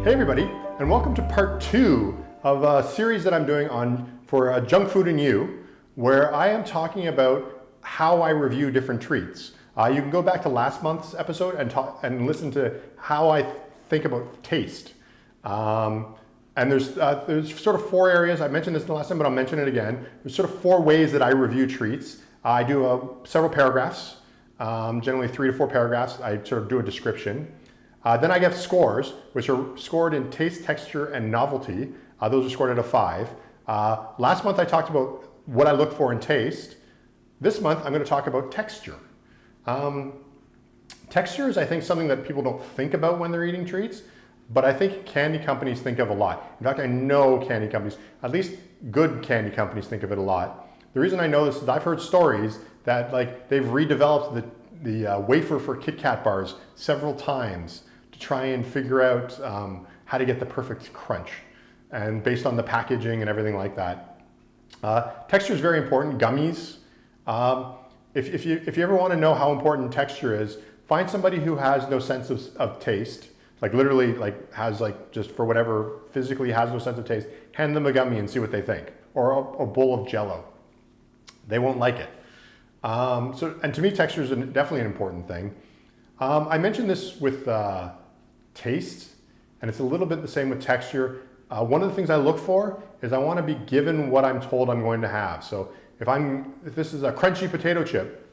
Hey everybody, and welcome to part 2 of a series that I'm doing for Junk Food and You, where I am talking about how I review different treats. You can go back to last month's episode and listen to how I think about taste. And there's sort of 4 areas. I mentioned this the last time, but I'll mention it again. There's sort of 4 ways that I review treats. I do several paragraphs, generally 3 to 4 paragraphs. I sort of do a description. Then I get scores, which are scored in taste, texture, and novelty. Those are scored out of 5. Last month I talked about what I look for in taste. This month I'm going to talk about texture. Texture is, I think, something that people don't think about when they're eating treats, but I think candy companies think of a lot. In fact, I know candy companies, at least good candy companies, think of it a lot. The reason I know this is I've heard stories that they've redeveloped the wafer for Kit Kat bars several times to try and figure out how to get the perfect crunch, and based on the packaging and everything like that. Texture is very important. Gummies. If you ever want to know how important texture is, find somebody who has no sense of taste, literally has just for whatever physically has no sense of taste. Hand them a gummy and see what they think, or a bowl of Jell-O. They won't like it. And to me, texture is definitely an important thing. I mentioned this with taste, and it's a little bit the same with texture. One of the things I look for is I want to be given what I'm told I'm going to have. So if this is a crunchy potato chip,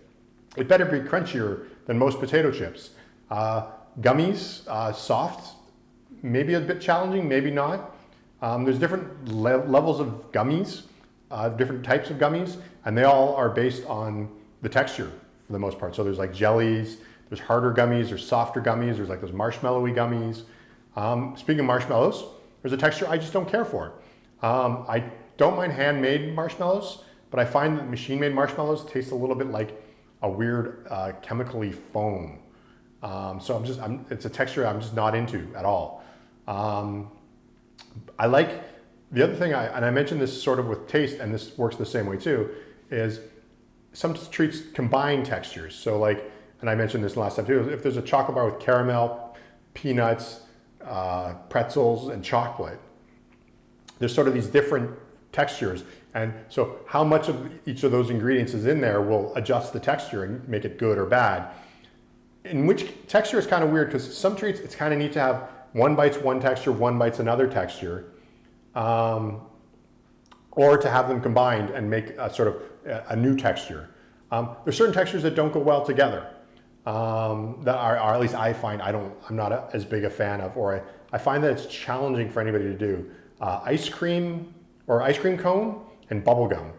it better be crunchier than most potato chips. Gummies, soft, maybe a bit challenging, maybe not. There's different levels of gummies, different types of gummies, and they all are based on the texture for the most part. So there's jellies, there's harder gummies, there's softer gummies, there's those marshmallowy gummies. Speaking of marshmallows, there's a texture I just don't care for. I don't mind handmade marshmallows, but I find that machine-made marshmallows taste a little bit like a weird chemically foam. So it's a texture I'm just not into at all. I like, the other thing, and I mentioned this sort of with taste, and this works the same way too, is some treats combine textures. So and I mentioned this last time too, if there's a chocolate bar with caramel, peanuts, pretzels, and chocolate, there's sort of these different textures. And so how much of each of those ingredients is in there will adjust the texture and make it good or bad. In which texture is kind of weird, because some treats, it's kind of neat to have one bite's one texture, one bite's another texture, or to have them combined and make a sort of a new texture. There's certain textures that don't go well together, that are at least I find I'm not as big a fan of, or I find that it's challenging for anybody to do. Ice cream or ice cream cone and bubble gum.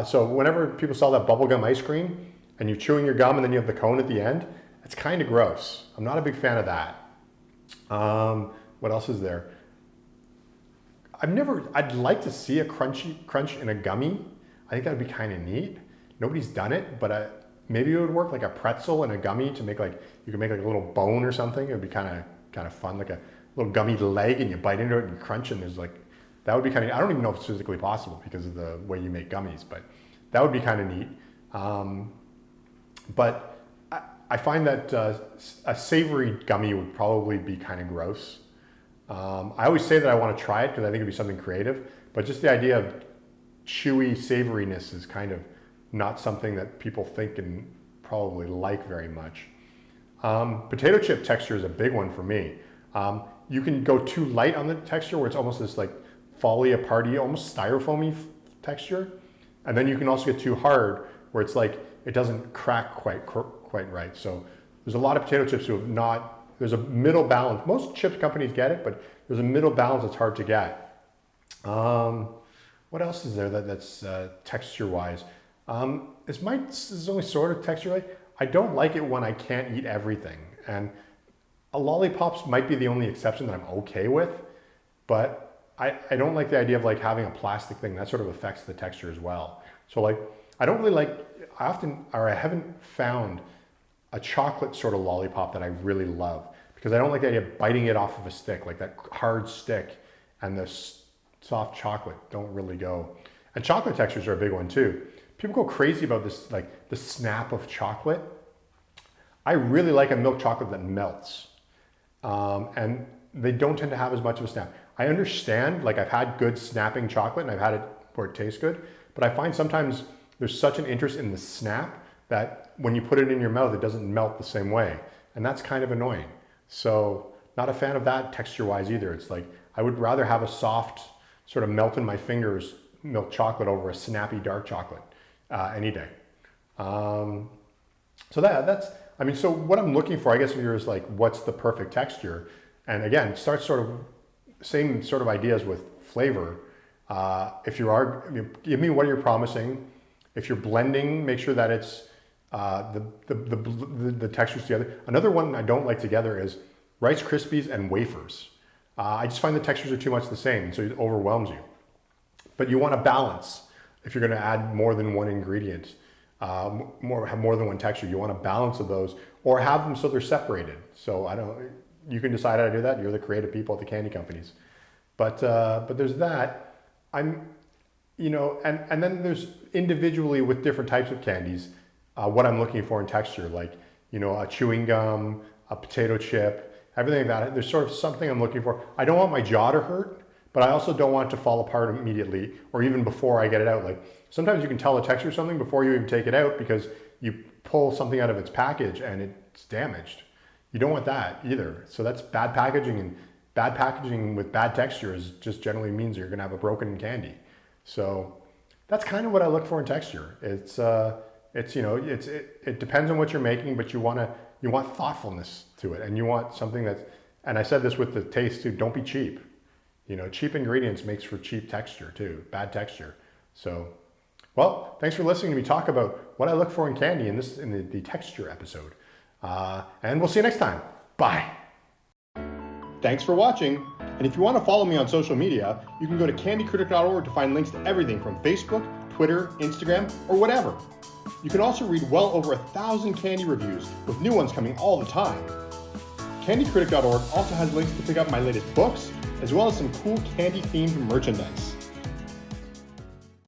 So whenever people sell that bubblegum ice cream and you're chewing your gum and then you have the cone at the end, it's kind of gross. I'm not a big fan of that. What else is there? I'd like to see a crunch in a gummy. I think that would be kind of neat. Nobody's done it, but maybe it would work, like a pretzel and a gummy to make you could make a little bone or something. It would be kind of fun, like a little gummy leg, and you bite into it and you crunch, and there's that would be kind of, I don't even know if it's physically possible because of the way you make gummies, but that would be kind of neat. But I find that a savory gummy would probably be kind of gross. I always say that I want to try it because I think it'd be something creative, but just the idea of chewy savoriness is kind of not something that people think and probably like very much. Potato chip texture is a big one for me. You can go too light on the texture where it's almost this Folia party, almost styrofoamy texture. And then you can also get too hard where it's it doesn't crack quite right. So there's a lot of potato chips who have not, there's a middle balance. Most chip companies get it, but there's a middle balance that's hard to get. What else is there that's texture-wise? This is only sort of texture-like. I don't like it when I can't eat everything. And lollipops might be the only exception that I'm okay with, but I don't like the idea of having a plastic thing. That sort of affects the texture as well. So I don't really I haven't found a chocolate sort of lollipop that I really love, because I don't like the idea of biting it off of a stick, that hard stick and the soft chocolate don't really go. And chocolate textures are a big one too. People go crazy about this, the snap of chocolate. I really like a milk chocolate that melts. And they don't tend to have as much of a snap. I understand, like I've had good snapping chocolate and I've had it where it tastes good, but I find sometimes there's such an interest in the snap that when you put it in your mouth, it doesn't melt the same way. And that's kind of annoying. So not a fan of that texture-wise either. It's like, I would rather have a soft sort of melt in my fingers milk chocolate over a snappy dark chocolate any day. So that's, I mean, so what I'm looking for, I guess, here is like, what's the perfect texture? And again, start sort of same sort of ideas with flavor. If you are, give me what you're promising. If you're blending, make sure that it's the textures together. Another one I don't like together is Rice Krispies and wafers. I just find the textures are too much the same, so it overwhelms you. But you want a balance if you're going to add more than one ingredient, have more than one texture. You want a balance of those, or have them so they're separated. So you can decide how to do that. You're the creative people at the candy companies. But there's that. And then there's individually with different types of candies, what I'm looking for in texture, like, a chewing gum, a potato chip, everything like that. There's sort of something I'm looking for. I don't want my jaw to hurt, but I also don't want it to fall apart immediately or even before I get it out. Like sometimes you can tell the texture of something before you even take it out because you pull something out of its package and it's damaged. You don't want that either. So that's bad packaging, and bad packaging with bad textures just generally means you're gonna have a broken candy. So that's kind of what I look for in texture. It depends on what you're making, but you want thoughtfulness to it, and you want something that's, and I said this with the taste too, don't be cheap. Cheap ingredients makes for cheap texture too, bad texture. So, well, thanks for listening to me talk about what I look for in candy in the texture episode. And we'll see you next time. Bye. Thanks for watching. And if you want to follow me on social media, you can go to candycritic.org to find links to everything from Facebook, Twitter, Instagram, or whatever. You can also read well over 1,000 candy reviews, with new ones coming all the time. Candycritic.org also has links to pick up my latest books, as well as some cool candy-themed merchandise.